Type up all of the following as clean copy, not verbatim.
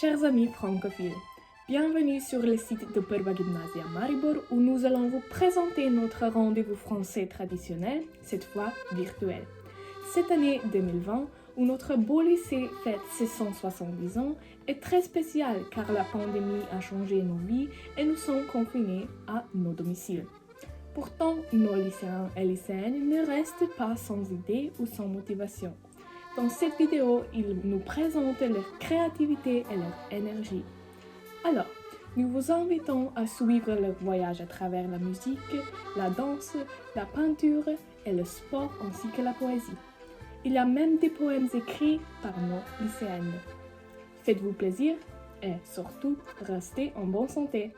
Chers amis francophiles, bienvenue sur le site de Perba Gymnasia Maribor où nous allons vous présenter notre rendez-vous français traditionnel, cette fois virtuel. Cette année 2020, où notre beau lycée fête ses 170 ans, est très spéciale car la pandémie a changé nos vies et nous sommes confinés à nos domiciles. Pourtant, nos lycéens et lycéennes ne restent pas sans idées ou sans motivation. Dans cette vidéo, ils nous présentent leur créativité et leur énergie. Alors, nous vous invitons à suivre leur voyage à travers la musique, la danse, la peinture et le sport ainsi que la poésie. Il y a même des poèmes écrits par nos lycéennes. Faites-vous plaisir et surtout, restez en bonne santé.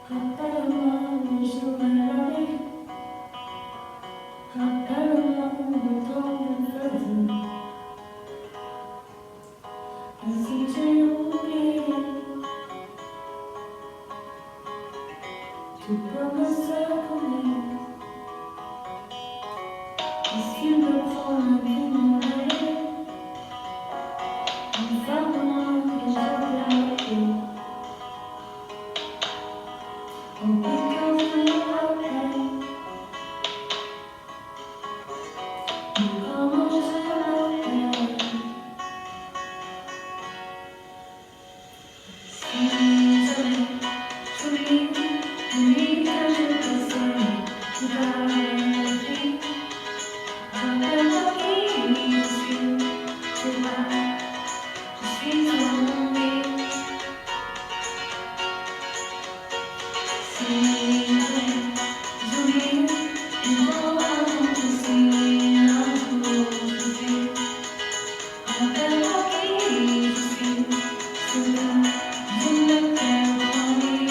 Rappelle-moi les jours à l'année, rappelle-moi le temps de feu. Et si tu oublies, tu peux me secouer. Est-ce qu'il me prend le bien aller? Enferme-moi et je vais. On pique la peine. Comment je l'appelle? Si jamais j'oublie les nuits que j'ai passées, tout à l'esprit, rappelle-moi qui je suis, c'est vrai, je suis dans mon lit. Si jamais j'oublie les moments aussi, un jour je suis, rappelle-moi qui je suis, c'est vrai, je me perds en lui.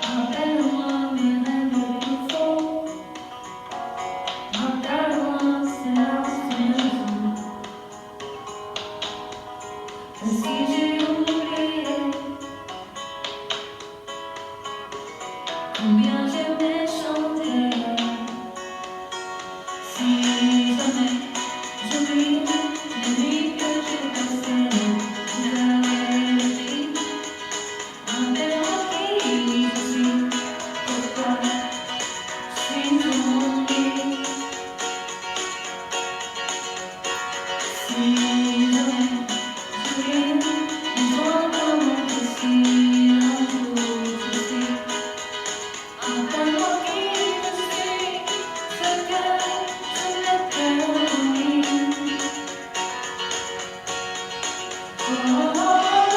Rappelle-moi mes rêves les plus faux, rappelle-moi ces larmes. Et si j'ai oublié combien j'aimais chanter, si jamais j'oublie les nuits que j'ai passées, toute la vérité, rappelle-moi qui je suis, pourquoi je suis dans mon lit. Si jamais j'oublie les moments aussi, un jour je suis, rappelle-moi qui je suis, ce que je me perds en lui. Oh, oh, oh,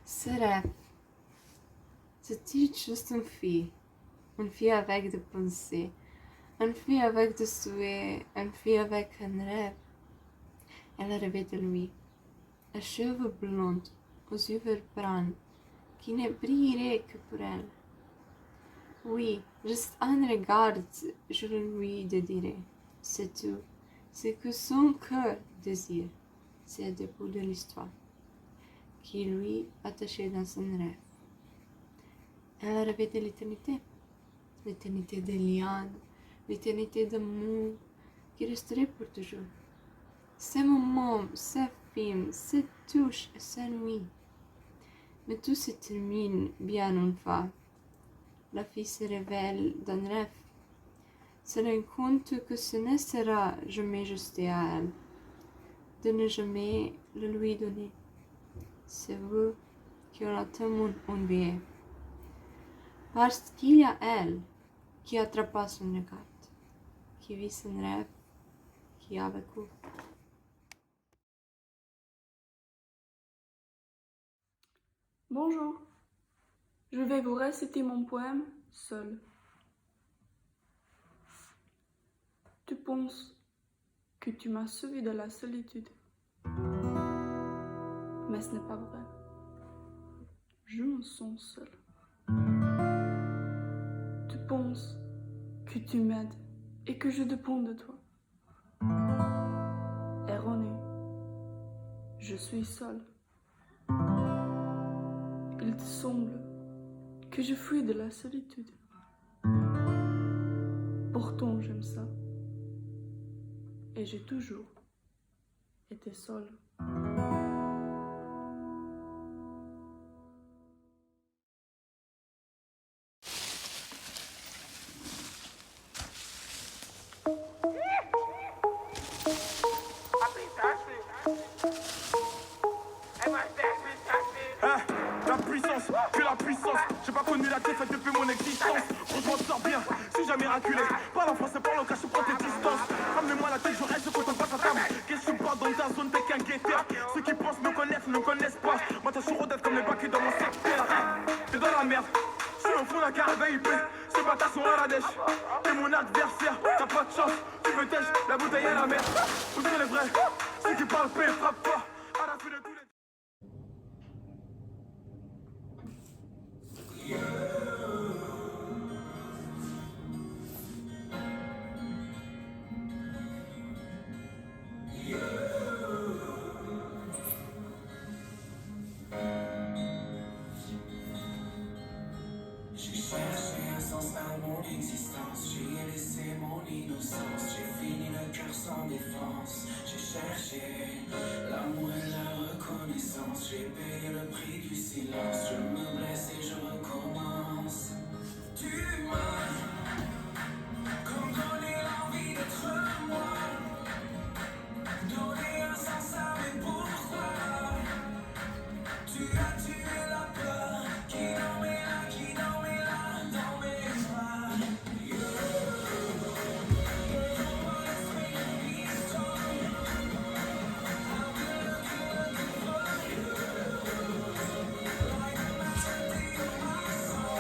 Será? C'est-tu juste une fille? une fille avec des pensées, une fille avec des souhaits, une fille avec un rêve. Elle rêvait de lui, à cheveux blonds, aux yeux bruns, qui ne brilleraient que pour elle. Oui, juste un regard, je le lui dédierai, c'est tout. Ce que son cœur désire, c'est le début de l'histoire, qui lui attachait dans son rêve. Elle rêvait de l'éternité des liens, l'éternité d'amour, qui resterait pour toujours. Ces moments, ces films, ces touches et ces nuits. Mais tout se termine bien une fois. La fille se révèle d'un rêve, se rend compte que ce ne sera jamais juste à elle, de ne jamais le lui donner. C'est vous qui aura tellement envié, parce qu'il y a elle qui attrapa son regard, qui vit son rêve, qui a vécu. Bonjour, je vais vous réciter mon poème seul. Tu penses que tu m'as sauvé de la solitude, mais ce n'est pas vrai. Je me sens seul. Tu penses que tu m'aides et que je dépends de toi. Erroné, je suis seul. Il te semble que je fuis de la solitude. Pourtant, j'aime ça. Et j'ai toujours été seule. La puissance, que la puissance. J'ai pas connu la défaite depuis mon existence. On s'en sort bien, si jamais miraculé. Parle en français, parle en cache, prends tes distances. Ramène-moi la tête, je reste quand on passe à table. Qu'est-ce que tu parles dans ta zone, t'es qu'un guetteur. Ceux qui pensent me connaissent, ne connaissent pas. Moi t'as sur d'être comme les bacs dans mon secteur. T'es dans la merde, je suis au fond d'un carré IP. Ces bâtards sont à la dèche. T'es mon adversaire, t'as pas de chance. Tu me tèches, la bouteille à la mer. Où sont les vrais? Ceux qui parlent paix, frappe pas. À la fin de tous les... J'ai cherché un sens à mon existence, j'y ai laissé mon innocence, j'ai fini le cœur sans défense, j'ai cherché l'amour et la reconnaissance, j'ai payé le prix du silence, je me blesse et je recommence. Tu m'as comme donné l'envie d'être moi, donné un sens à mes pourquoi. Tu as tué la peur qui dormait là, dans mes bras. Mon esprit de piston, like a melody in my soul.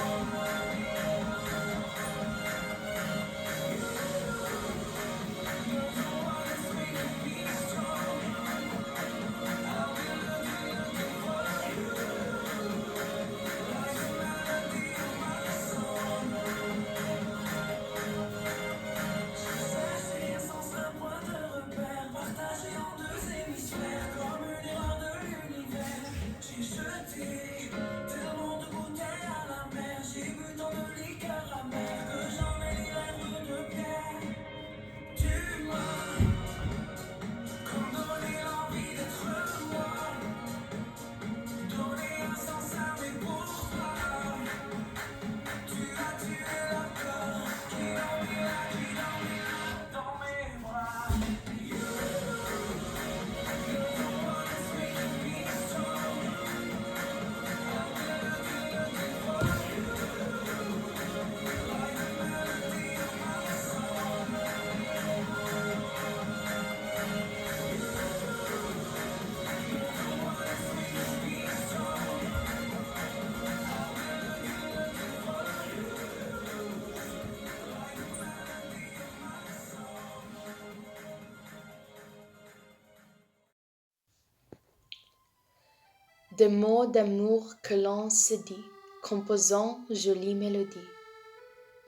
des mots d'amour que l'on se dit, composant jolie mélodie.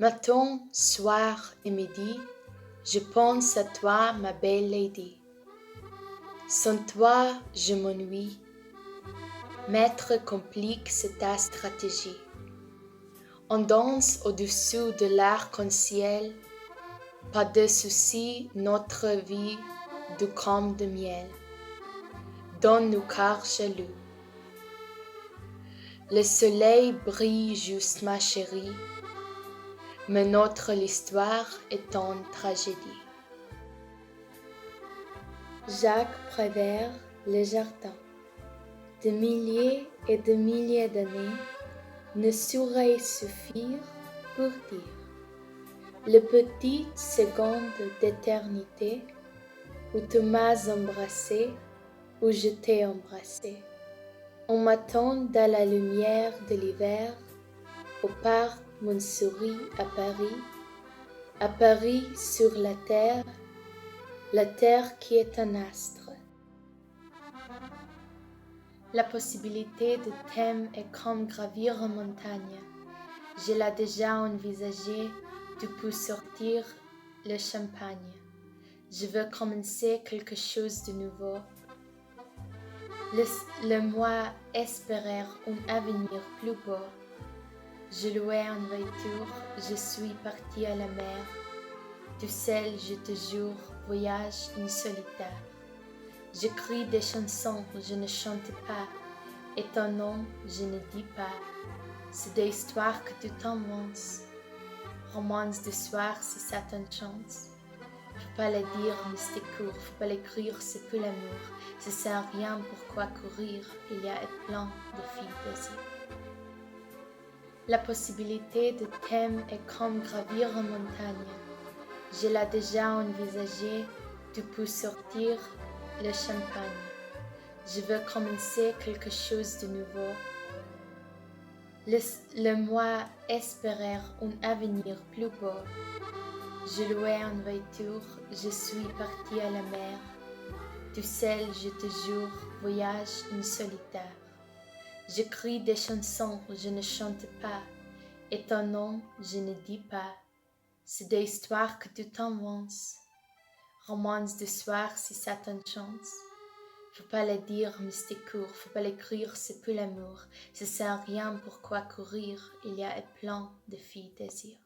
Matin, soir et midi, je pense à toi, ma belle lady. Sans toi, je m'ennuie. Maître complique, c'est ta stratégie. On danse au-dessous de l'arc-en-ciel, pas de soucis, notre vie du comme de miel. Donne-nous car jaloux. Le soleil brille juste, ma chérie, mais notre histoire est en tragédie. Jacques Prévert, Le Jardin. De milliers et de milliers d'années ne sauraient suffire pour dire les petites secondes d'éternité où tu m'as embrassé, où je t'ai embrassé. On m'attend dans la lumière de l'hiver, au parc Montsouris à Paris sur la terre qui est un astre. La possibilité de thème est comme gravir en montagne. Je l'ai déjà envisagé, tu peux sortir le champagne. Je veux commencer quelque chose de nouveau. Laisse-moi espérer un avenir plus beau. Je louais en voiture, je suis partie à la mer. Du sel, je te jure, voyage in solitaire. J'écris des chansons, je ne chante pas, et ton nom, je ne dis pas. C'est des histoires que tu t'inventes. Romance de soir, si ça t'en chante. Faut pas le dire, mais c'est court, faut pas l'écrire, c'est plus l'amour. Ça sert à rien, pourquoi courir, il y a plein de filles désir. La possibilité de thème est comme gravir en montagne. Je l'ai déjà envisagé, tu peux sortir le champagne. Je veux commencer quelque chose de nouveau. Laisse-moi espérer un avenir plus beau. Je louais en voiture, je suis partie à la mer. Du sel, je te jure, voyage in solitaire. J'écris des chansons, je ne chante pas, et ton nom, je ne dis pas. C'est des histoires que tu t'inventes. Romance de soir, si ça t'enchante. Faut pas le dire, mais c'est court, faut pas l'écrire, c'est plus l'amour. Ça sert à rien, pourquoi courir, il y a plein de filles désir.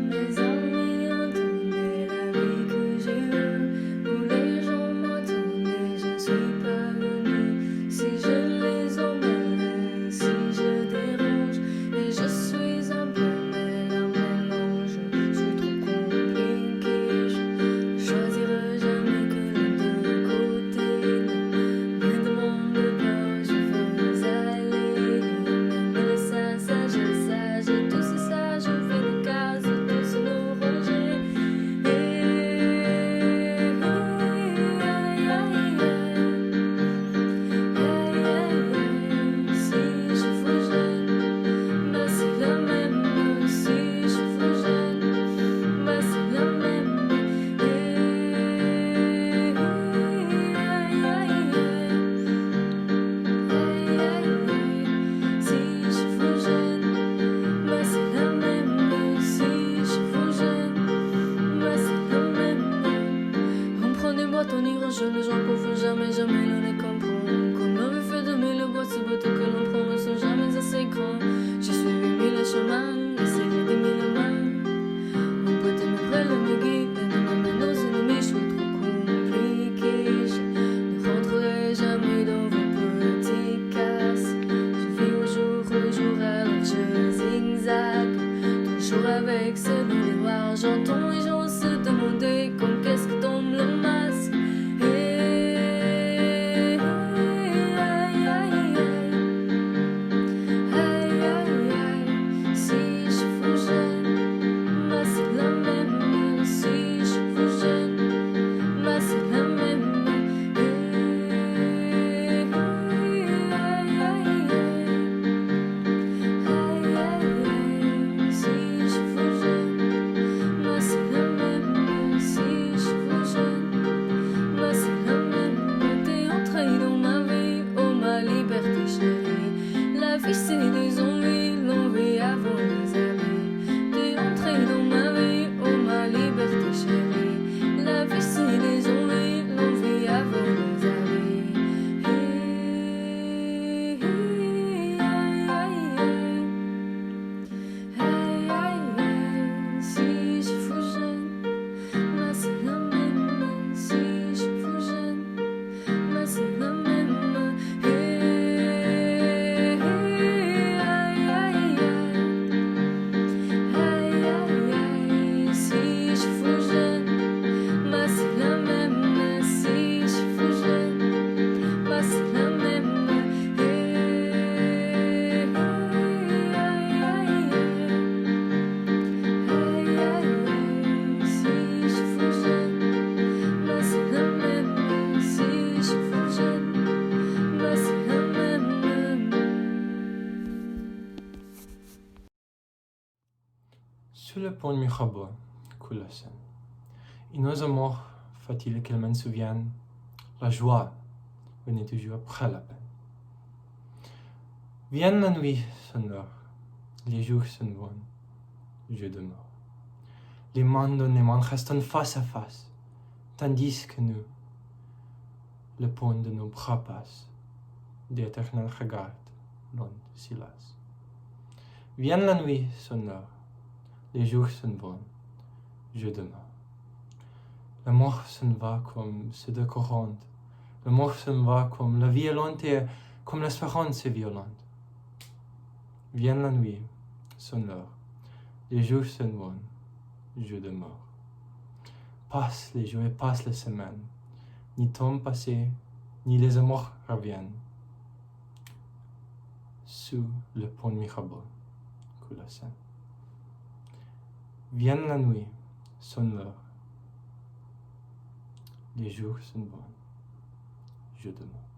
Mes amis entendaient la vie que j'ai eue, où les gens m'attendaient, je ne suis pas venue. Si je les emmène, si je dérange, et je suis un peu mêle à mélange, je suis trop compliquée, je choisirai jamais. le pont de Mirabeau coule la Seine. Et nos amours, faut-il qu'elles m'en souviennent, la joie venait toujours après la peine. Vienne la nuit, sonne l'heure, les jours s'en vont, je demeure. Les mains dans les mains restent face à face, tandis que nous, le pont de nos bras passe, d'éternels regards, long silence. Vienne la nuit, sonne l'heure, les jours s'en vont, je demeure. L'amour s'en va comme ce de courante, l'amour s'en va comme la violente et comme l'espérance est violente. Vienne la nuit, sonne l'heure, les jours s'en vont, je demeure. Passent les jours et passent les semaines, ni temps passé, ni les amours reviennent. Sous le pont de Mirabeau coule la Seine. Vienne la nuit, sonne l'heure, les jours s'en vont, je demeure.